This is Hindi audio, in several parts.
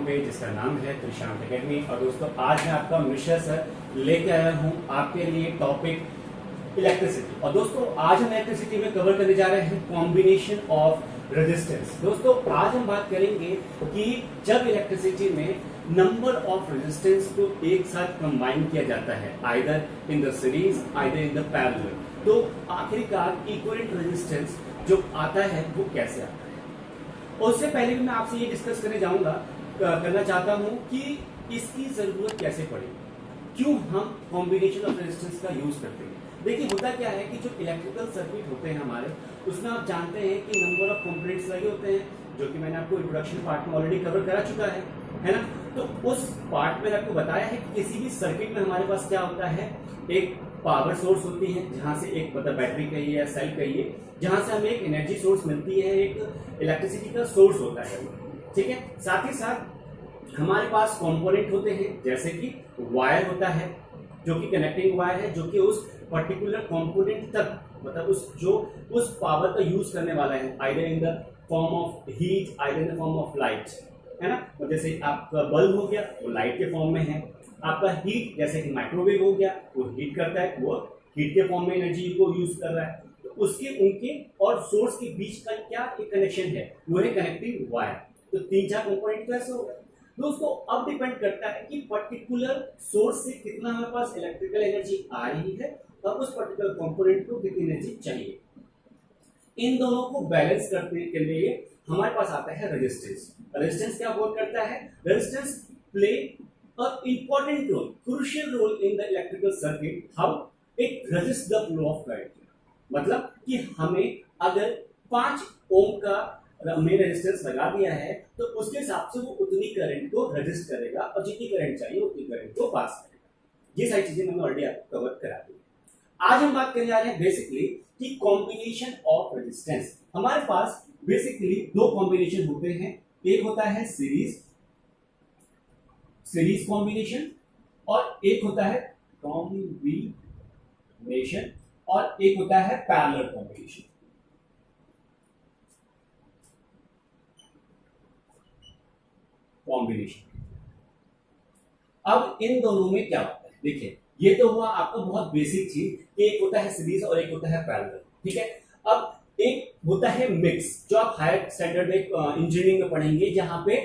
प्लेटफॉर्म पे जिसका नाम है त्रिशांत एकेडमी। और दोस्तों आज मैं आपका मिश्रा सर लेके आया हूँ आपके लिए टॉपिक इलेक्ट्रिसिटी। और दोस्तों आज हम इलेक्ट्रिसिटी में कवर करने जा रहे हैं कॉम्बिनेशन ऑफ रेजिस्टेंस। दोस्तों आज हम बात करेंगे कि जब इलेक्ट्रिसिटी में नंबर ऑफ रेजिस्टेंस को एक साथ कंबाइन किया जाता है either in the series either in the parallel, तो आखिरकार इक्विवेलेंट रेजिस्टेंस जो आता है वो कैसे आता है। उससे पहले भी मैं आपसे ये डिस्कस करना चाहता हूं कि इसकी जरूरत कैसे पड़ेगी, क्यों हम कॉम्बिनेशन ऑफ रेजिस्टेंस का यूज करते हैं। देखिए होता क्या है कि जो इलेक्ट्रिकल सर्किट होते हैं हमारे, उसमें आप जानते हैं कि नंबर ऑफ कंपोनेंट्स लगे होते हैं, जो कि मैंने आपको इंट्रोडक्शन पार्ट में ऑलरेडी कवर करा चुका है ना। तो उस पार्ट में आपको बताया है कि किसी भी सर्किट में हमारे पास क्या होता है, एक पावर सोर्स होती है जहां से एक मतलब बैटरी कहिए या सेल कहिए, जहां से हमें एक एनर्जी सोर्स मिलती है, एक इलेक्ट्रिसिटी का सोर्स होता है, ठीक है। साथ ही साथ हमारे पास कंपोनेंट होते हैं, जैसे कि वायर होता है जो कि कनेक्टिंग वायर है, जो कि उस पर्टिकुलर कंपोनेंट तक मतलब उस पावर का यूज करने वाला है, either in the form of heat either in the form of light, है ना। तो जैसे आपका बल्ब हो गया वो लाइट के फॉर्म में है, आपका हीट जैसे कि माइक्रोवेव हो गया वो हीट करता है, वो हीट के फॉर्म में एनर्जी को यूज कर रहा है। तो उसके उनके और सोर्स के बीच का क्या एक कनेक्शन है, वो है कनेक्टिंग वायर। तो तीन चार कंपोनेंट तो ऐसे हो गए दोस्तों। अब डिपेंड करता है कि पर्टिकुलर सोर्स से कितना हमारे पास इलेक्ट्रिकल एनर्जी आ रही है और उस पर्टिकुलर कंपोनेंट को कितनी एनर्जी चाहिए। इन दोनों को बैलेंस करने के लिए हमारे पास आता है रेजिस्टेंस। रेजिस्टेंस क्या वर्क करता है, resistance play important role, crucial role in the electrical circuit. How it resist the flow of current, मतलब कि हमें अगर 5 ओम का हमने रेजिस्टेंस लगा दिया है तो उसके हिसाब से वो उतनी करंट को रेजिस्ट करेगा और जितनी करंट चाहिए उतनी करंट को पास करेगा। ये सारी चीजें मैंने ऑलरेडी आपको कवर करा दी। आज हम बात करने जा रहे हैं बेसिकली कि कॉम्बिनेशन ऑफ रेजिस्टेंस। हमारे पास बेसिकली दो कॉम्बिनेशन होते हैं, एक होता है सीरीज कॉम्बिनेशन और एक होता है कॉम्बिनेशन और एक होता है पैरेलल कॉम्बिनेशन। अब इन दोनों में क्या होता है, देखिए ये तो हुआ आपका बहुत बेसिक चीज कि एक होता है सीरीज और एक होता है पैरेलल, ठीक है। अब एक होता है मिक्स, जो आप हायर स्टैंडर्ड में इंजीनियरिंग में पढ़ेंगे, जहां पे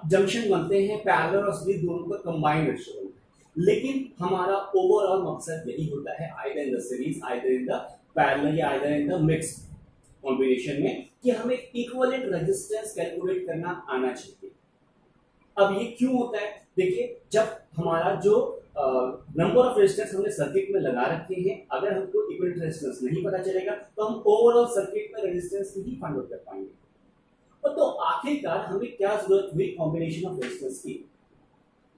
जंक्शन बनते हैं, पैरेलल और सीरीज दोनों का कंबाइंड रेशियो बनता है। लेकिन हमारा ओवरऑल मकसद यही होता है, either in the series either in the parallel या either in the mix combination में, कि हमें इक्विवेलेंट रेजिस्टेंस कैलकुलेट करना आना चाहिए। अब ये क्यों होता है, देखिए जब हमारा जो नंबर ऑफ रेजिस्टेंस हमने सर्किट में लगा रखे हैं, अगर हमको इक्विवेलेंट रेजिस्टेंस नहीं पता चलेगा तो हम ओवरऑल सर्किट में रेजिस्टेंस नहीं फाइंड आउट कर पाएंगे। तो आखिरकार हमें क्या जरूरत हुई कॉम्बिनेशन ऑफ रेजिस्टेंस की।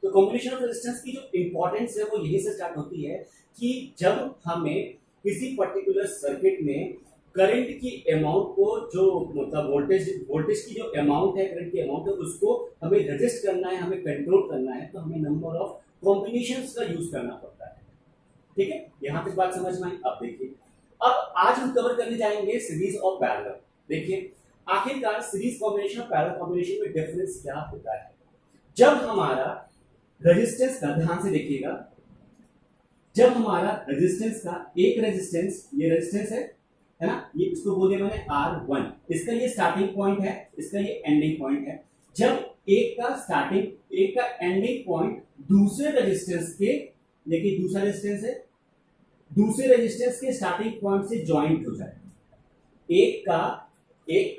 तो कॉम्बिनेशन ऑफ रेजिस्टेंस की जो इंपॉर्टेंस है वो यही से स्टार्ट होती है कि जब हमें किसी पर्टिकुलर सर्किट में करंट की अमाउंट को, जो मतलब वोल्टेज की जो अमाउंट है, करंट की अमाउंट है, उसको हमें रेजिस्ट करना है, हमें कंट्रोल करना है, तो हमें नंबर ऑफ कॉम्बिनेशंस का यूज करना पड़ता है, ठीक है। यहां तक बात समझ में आई। अब देखिए, अब आज हम कवर करने जाएंगे सीरीज और पैरेलल। देखिए आखिरकार सीरीज कॉम्बिनेशन और पैरेलल कॉम्बिनेशन में डिफरेंस क्या होता है। जब हमारा रेजिस्टेंस का, ध्यान से देखिएगा, जब हमारा रेजिस्टेंस का एक रेजिस्टेंस, ये रेजिस्टेंस है ना, ये इसको बोले मैंने R1, इसका ये स्टार्टिंग पॉइंट है, इसका ये एंडिंग पॉइंट है। जब एक का एंडिंग पॉइंट दूसरे रेजिस्टेंस के, देखिए दूसरा रेजिस्टेंस है, दूसरे रेजिस्टेंस के स्टार्टिंग पॉइंट से ज्वाइंट हो जाए, एक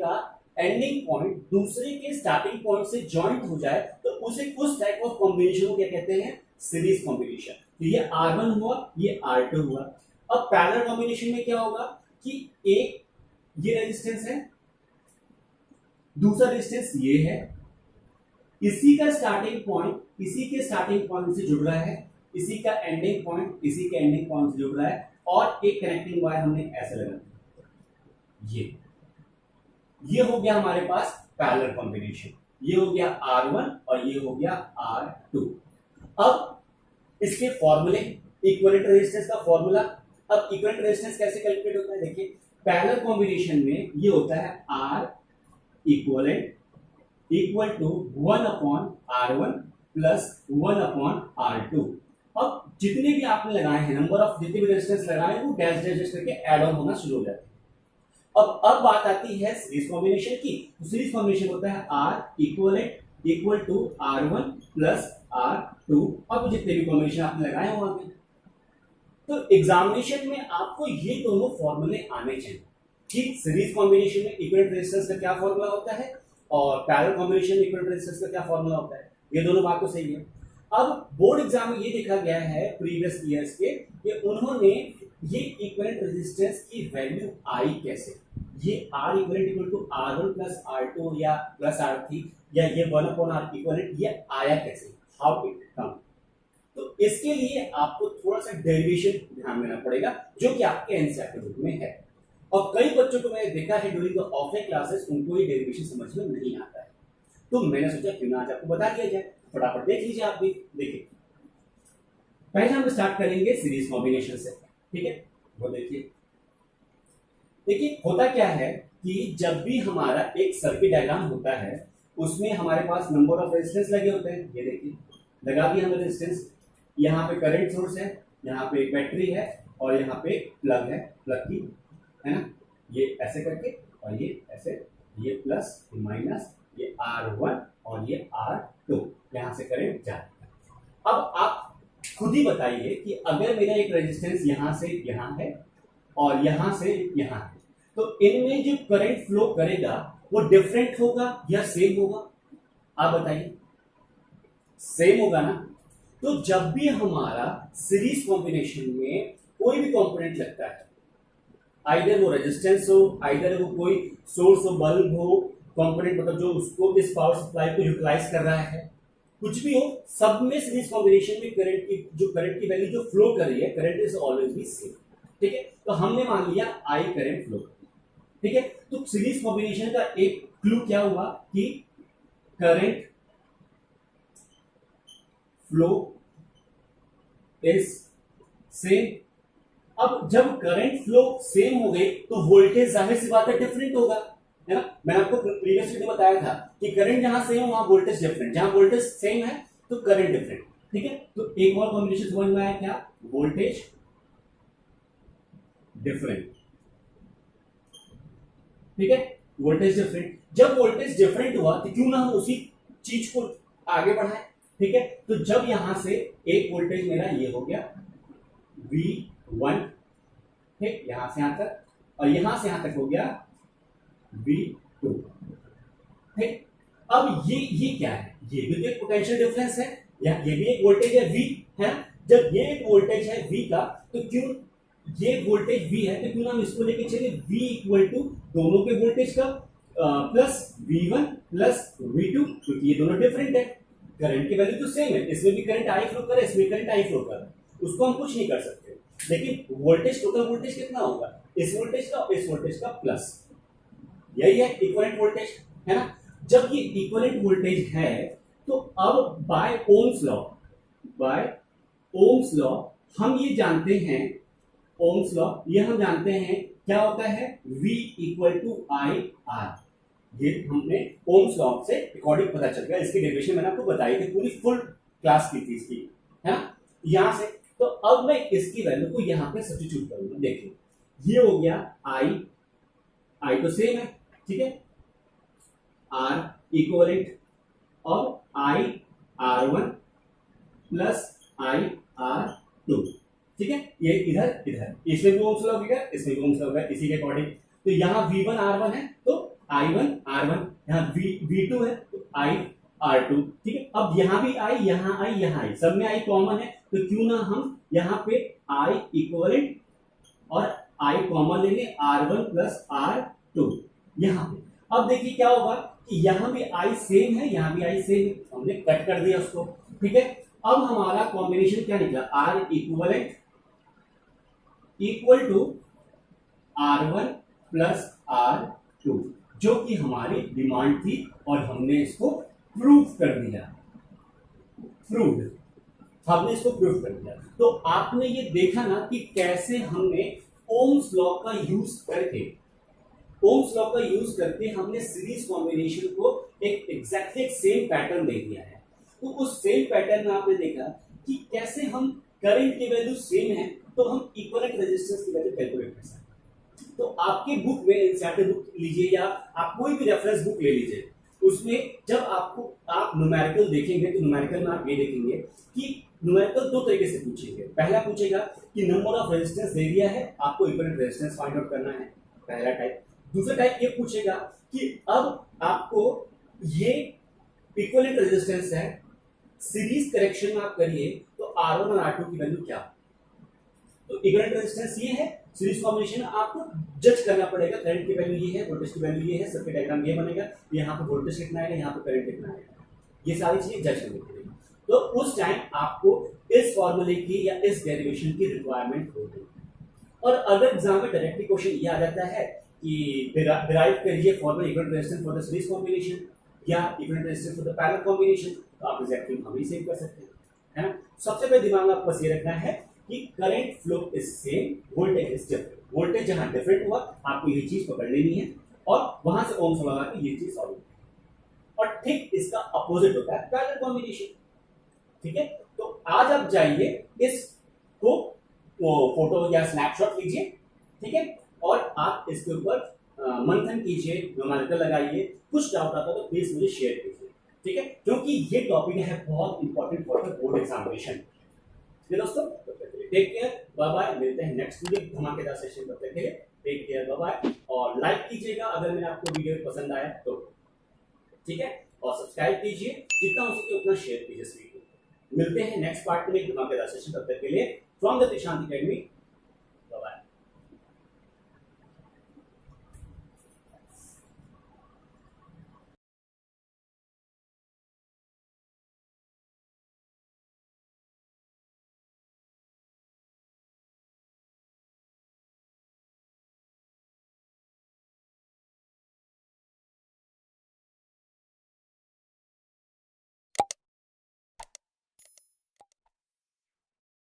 का एंडिंग पॉइंट दूसरे के स्टार्टिंग पॉइंट से ज्वाइंट हो जाए, तो उसे उस टाइप ऑफ कॉम्बिनेशन को क्या कहते हैं, सीरीज कॉम्बिनेशन। तो ये R1 हुआ, ये R2 हुआ। अब पैरेलल कॉम्बिनेशन में क्या होगा कि एक ये रेजिस्टेंस है, दूसरा रेजिस्टेंस ये है, इसी का स्टार्टिंग पॉइंट इसी के स्टार्टिंग पॉइंट से जुड़ रहा है, इसी का एंडिंग पॉइंट इसी के एंडिंग पॉइंट से जुड़ रहा है, और एक कनेक्टिंग वायर हमने ऐसे लगा दिया। ये हो गया हमारे पास पैरेलल कॉम्बिनेशन, ये हो गया R1 और ये हो गया R2। अब इसके फॉर्मूले, इक्विवेलेंट रेजिस्टेंस का फॉर्मूला। अब इक्विवेलेंट रेजिस्टेंस कैसे कैलकुलेट होता है, देखिए पैरेलल कॉम्बिनेशन में ये होता है R equivalent equal to 1/R1 plus 1/R2। अब जितने भी आपने लगाए हैं, नंबर ऑफ जितने भी रेजिस्टेंस लगाए हैं वो डैश डैश डैश करके ऐड ऑन होना शुरू हो जाते हैं। अब बात आती है सीरीज कॉम्बिनेशन की। तो सीरीज कॉम्बिनेशन होता है R equivalent equal to R1 plus R2। अब जितने भी कॉम्बिनेशन आपने लगाए वहां पे, तो एग्जामिनेशन में आपको ये दोनों फॉर्मूले आने चाहिए कि सीरीज कॉम्बिनेशन में इक्विवेलेंट रेजिस्टेंस का क्या फॉर्मूला होता है और पैरेलल कॉम्बिनेशन में इक्विवेलेंट रेजिस्टेंस का क्या फॉर्मूला होता है। ये दोनों बात तो सही है। अब बोर्ड एग्जाम में ये देखा गया है प्रीवियस ईयर्स के कि उन्होंने ये इक्विवेलेंट रेजिस्टेंस की वैल्यू आई कैसे, ये R equivalent equal to R1 plus R2 या प्लस R3 या ये 1/R इक्विवेलेंट, ये आया कैसे, हाउ इट कम। तो इसके लिए आपको थोड़ा सा डेरिवेशन ध्यान देना पड़ेगा जो कि आपके एनसीईआरटी बुक में है। और कई बच्चों को मैंने देखा है ड्यूरिंग द ऑफलाइन क्लासेस उनको ये डेरिवेशन समझ में नहीं आता है, तो मैंने सोचा क्यों ना आज आपको बता दिया जाए। फटाफट देख लीजिए, आप भी देखिए। पहले हम स्टार्ट करेंगे सीरीज कॉम्बिनेशन से, ठीक है। वो देखिए होता क्या है कि जब भी हमारा एक सर्किट डायग्राम होता है उसमें हमारे पास नंबर ऑफ रेजिस्टेंस लगे होते हैं। ये देखिए लगा दिया हमने रेजिस्टेंस, यहाँ पे करंट सोर्स है, यहाँ पे एक बैटरी है और यहाँ पे प्लग है, प्लग की है ना, ये ऐसे करके और ये ऐसे, ये प्लस ये माइनस, ये R1 और ये R2, यहाँ से करंट जा रहा है। अब आप खुद ही बताइए कि अगर मेरा एक रेजिस्टेंस यहाँ से यहाँ है और यहाँ से यहाँ है, तो इनमें जो करंट फ्लो करेगा वो डिफरेंट होगा या सेम होगा, आप बताइए। सेम होगा ना। तो जब भी हमारा सीरीज कॉम्बिनेशन में कोई भी कंपोनेंट लगता है, आइदर वो रेजिस्टेंस हो, आइदर वो कोई सोर्स हो, बल्ब हो, कंपोनेंट मतलब जो उसको इस पावर सप्लाई को यूटिलाइज कर रहा है, कुछ भी हो, सब में सीरीज कॉम्बिनेशन में करंट की वैल्यू जो फ्लो कर रही है, current is always be same, ठीक है। तो हमने मान लिया आई करंट फ्लो, ठीक है। तो सीरीज कॉम्बिनेशन का एक क्लू क्या हुआ कि करंट फ्लो इज सेम। अब जब करंट फ्लो सेम हो गई तो वोल्टेज जाहिर सी बात है डिफरेंट होगा, है ना। मैंने आपको प्रीवियस वीडियो में बताया था कि करंट जहां सेम वहां वोल्टेज डिफरेंट, जहां वोल्टेज सेम है तो करंट डिफरेंट, ठीक है। तो एक और कॉम्बिनेशन समझ में आया क्या, वोल्टेज डिफरेंट, ठीक है। वोल्टेज डिफरेंट, जब वोल्टेज डिफरेंट हुआ तो क्यों ना हम उसी चीज को आगे बढ़ाएं, ठीक है। तो जब यहां से एक वोल्टेज मेरा ये हो गया V1, ठीक, यहां से यहां तक, और यहां से यहां तक हो गया V2, ठीक। अब ये क्या है, ये भी एक पोटेंशियल डिफरेंस है, या ये भी एक वोल्टेज है V, है। जब ये एक वोल्टेज है V का, तो क्यों ये वोल्टेज V है तो क्यों ना हम इसको लेके चले V इक्वल टू दोनों के वोल्टेज का प्लस V1 प्लस V2, क्योंकि ये दोनों डिफरेंट है, करंट की वैल्यू तो सेम है, इसमें भी करंट आई फ्लो कर रहा है, इसमें करंट आई फ्लो कर रहा है, उसको हम कुछ नहीं कर सकते। लेकिन वोल्टेज, टोटल वोल्टेज कितना होगा, इस वोल्टेज का और इस वोल्टेज का प्लस, यही है इक्विवेलेंट वोल्टेज, है ना। जब ये इक्विवेलेंट वोल्टेज है तो अब बाय ओम्स लॉ हम ये जानते हैं, ओम्स लॉ ये हम जानते हैं क्या होता है, V equal to I R. ये हमने ओम्स लॉ से अकॉर्डिंग पता चल गया, इसकी डेरिवेशन मैंने आपको बताई थी, पूरी फुल क्लास की थी इसकी, है ना, यहां से। तो अब मैं इसकी वैल्यू को यहां पे सब्स्टिट्यूट करूंगा, देखिए ये हो गया आई तो सेम है, ठीक है, R इक्विवेलेंट और R1 प्लस R2, ठीक है। ये इधर इसमें भी ओम्स लॉ होगा, इसमें भी ओम्स लॉ होगा, इसी के अकॉर्डिंग। तो यहाँ V1 R1 है तो I1 R1, यहाँ V2 है तो I R2, ठीक है। अब यहाँ भी I, यहाँ I, सब में I कॉमन है, तो क्यों ना हम यहाँ पे I इक्विवेलेंट और I कॉमन लेंगे, R1 प्लस R2 यहाँ पे। अब देखिए क्या होगा कि यहाँ भी I सेम है, यहाँ भी I सेम है, हमने कट कर दिया उसको, ठीक है। अब हमारा कॉम्बिनेशन क्या निकला, R equivalent equal to R1 plus R2, जो कि हमारी डिमांड थी और हमने इसको प्रूव कर दिया, हमने इसको प्रूव कर दिया। तो आपने ये देखा ना कि कैसे हमने ओम्स लॉ का यूज करके हमने सीरीज कॉम्बिनेशन को एक एग्जैक्टली एक सेम पैटर्न दे दिया है। तो उस सेम पैटर्न में आपने देखा कि कैसे हम करंट की वैल्यू सेम है तो हम इक्विवेलेंट रेजिस्टेंस की वैल्यू कैलकुलेट कर सकते हैं। तो आपकी बुक में एनसीईआरटी बुक लीजिए या आप कोई भी रेफरेंस बुक ले लीजिए, उसमें जब आपको आप न्यूमेरिकल देखेंगे तो न्यूमेरिकल में आप ये देखेंगे कि न्यूमेरिकल दो तरीके से पूछेंगे। पहला पूछेगा कि नंबर ऑफ रेजिस्टेंस दे दिया है, आपको इक्विवेलेंट रेजिस्टेंस फाइंड आउट करना है, पहला टाइप। दूसरा टाइप ये पूछेगा कि अब आपको ये इक्विवेलेंट रेजिस्टेंस है, सीरीज करेक्शन में आप करिए तो R1 और R2 की वैल्यू क्या। तो इक्विवेलेंट रेजिस्टेंस ये है, सीरीज कॉम्बिनेशन आपको जज करना पड़ेगा, करंट की वैल्यू ये है, वोल्टेज की वैल्यू ये है, सर्किट डायग्राम ये बनेगा, यहाँ पे वोल्टेज कितना है, यहाँ पे करंट कितना है, ये सारी चीजें जज करनी पड़ेगी। तो उस टाइम आपको इस फॉर्मूले की या इस डेरिवेशन की रिक्वायरमेंट होगी। और अगर एग्जाम में डायरेक्टली क्वेश्चन ये आ जाता है कि डिराइव करिए formula equivalent resistance for the series combination या equivalent resistance for the parallel combination, तो आप एग्जैक्टली हम ही सेव कर सकते हैं, है ना। सबसे पहले दिमाग में आपको बस ये रखना है कि current flow is same, voltage is different. Voltage जहां डिफरेंट हुआ आपको ये चीज पकड़ लेनी है और वहां से ओम्स लगा के ये चीज सॉल्व। और ठीक इसका अपोजिट होता है पैरेलल कॉम्बिनेशन, ठीक है। तो आज आप जाइए इसको फोटो या स्नैपशॉट लीजिए, ठीक है, और आप इसके ऊपर मंथन कीजिए, न्यूमेरिकल लगाइए, कुछ डाउट आता तो प्लीज मुझे शेयर कीजिए, ठीक है, क्योंकि ये टॉपिक है बहुत important for the board examination. दोस्तों टेक केयर, बाय बाय, मिलते हैं नेक्स्ट वीडियो धमाकेदार सेशन तब तक के लिए, टेक केयर, बाय बाय। और लाइक कीजिएगा अगर मैंने आपको वीडियो पसंद आया तो, ठीक है, और सब्सक्राइब कीजिए, जितना हो सके उतना शेयर कीजिए इस वीडियो। मिलते हैं नेक्स्ट पार्ट में धमाकेदार सेशन तब तक के लिए फ्रॉम द प्रशांत एकेडमी।